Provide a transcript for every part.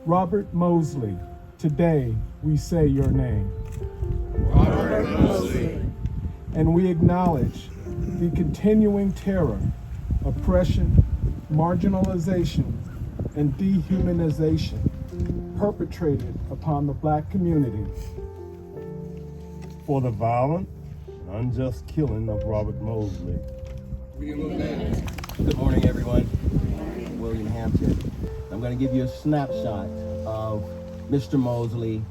Robert Mosely, today we say your name. Robert Mosely. And we acknowledge the continuing terror, oppression, marginalization, and dehumanization perpetrated upon the Black community. For the violent and unjust killing of Robert Mosely. Good morning, everyone. William Hampton. I'm going to give you a snapshot of Mr. Mosely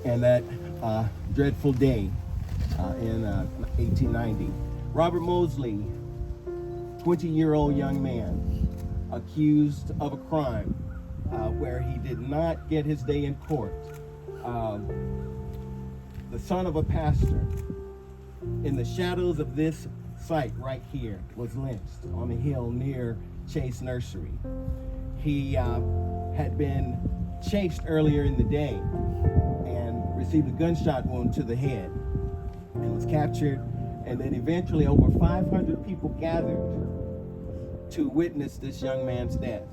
and that dreadful day in 1890. Robert Mosely, 20-year-old young man, accused of a crime where he did not get his day in court. The son of a pastor, in the shadows of this site right here, was lynched on the hill near Chase Nursery. He had been chased earlier in the day and received a gunshot wound to the head and was captured, and then eventually over 500 people gathered to witness this young man's death.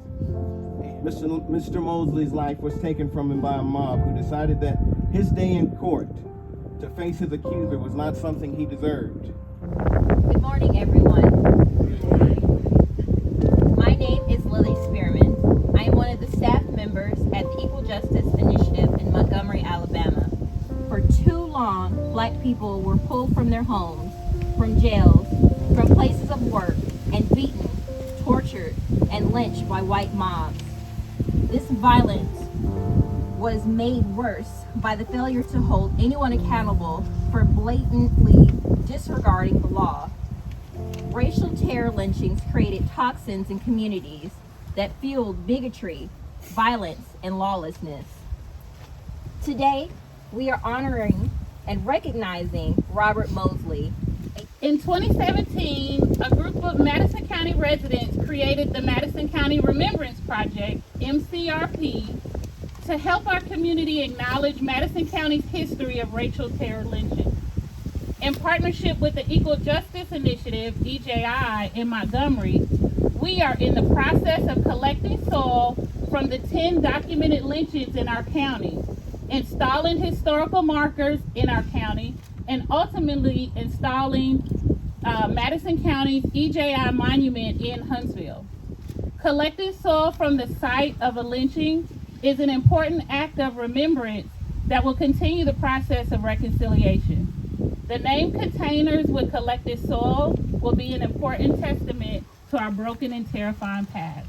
Mr. Mosely's life was taken from him by a mob who decided that his day in court to face his accuser was not something he deserved. Good morning, everyone. My name is Lily Spearman. I am one of the staff members at the Equal Justice Initiative in Montgomery, Alabama. For too long, Black people were pulled from their homes, from jails, from places of work, and beaten, tortured, and lynched by white mobs. This violence was made worse by the failure to hold anyone accountable for blatantly disregarding the law. Racial terror lynchings created toxins in communities that fueled bigotry, violence, and lawlessness. Today, we are honoring and recognizing Robert Mosely. In 2017, a group of Madison County residents created the Madison County Remembrance Project, MCRP, to help our community acknowledge Madison County's history of racial terror lynching. In partnership with the Equal Justice Initiative, EJI, in Montgomery, we are in the process of collecting soil from the 10 documented lynchings in our county, installing historical markers in our county, and ultimately installing Madison County's EJI monument in Huntsville. Collecting soil from the site of a lynching is an important act of remembrance that will continue the process of reconciliation. The named containers with collected soil will be an important testament to our broken and terrifying past.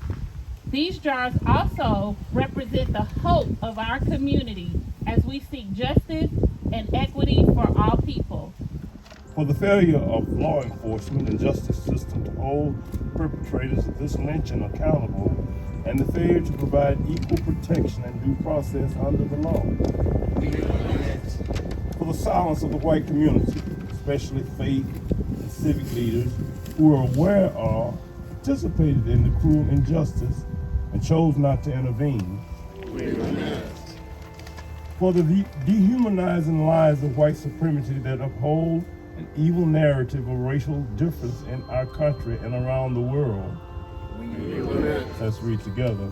These jars also represent the hope of our community as we seek justice and equity for all people. For the failure of law enforcement and justice system to hold perpetrators of this lynching accountable, and the failure to provide equal protection and due process under the law. For the silence of the white community, especially faith and civic leaders who are aware of, participated in the cruel injustice and chose not to intervene. For the dehumanizing lies of white supremacy that uphold an evil narrative of racial difference in our country and around the world. Let's read together.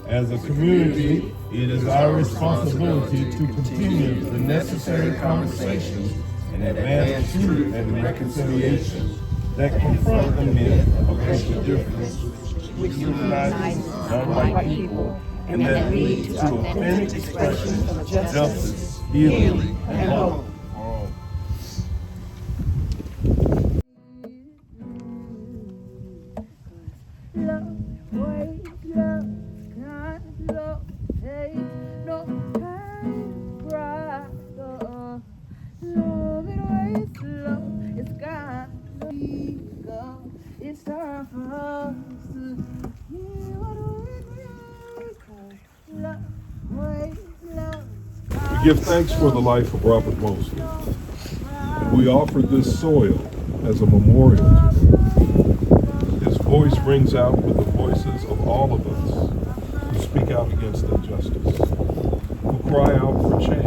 As a community, it is our responsibility to continue the necessary conversations and advance truth and reconciliation that confront the myth of racial difference, which humanizes non-white people, and that lead to authentic expression of justice, healing, and hope. It's time for us to hear what We give thanks for the life of Robert Mosely, and we offer this soil as a memorial to him. His voice rings out with the voices of all of us who speak out against injustice, who cry out for change,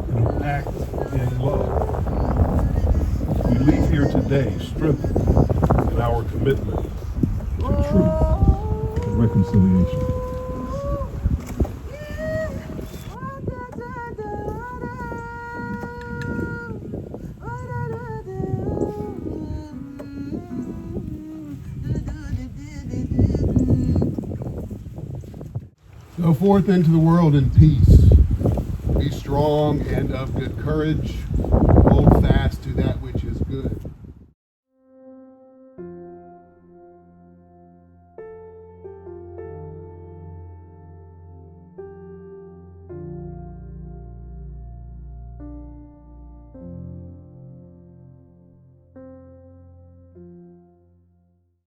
and who act in love. We leave here today strengthened in our commitment to truth and reconciliation. Go forth into the world in peace. Be strong and of good courage. Hold fast to that which is good.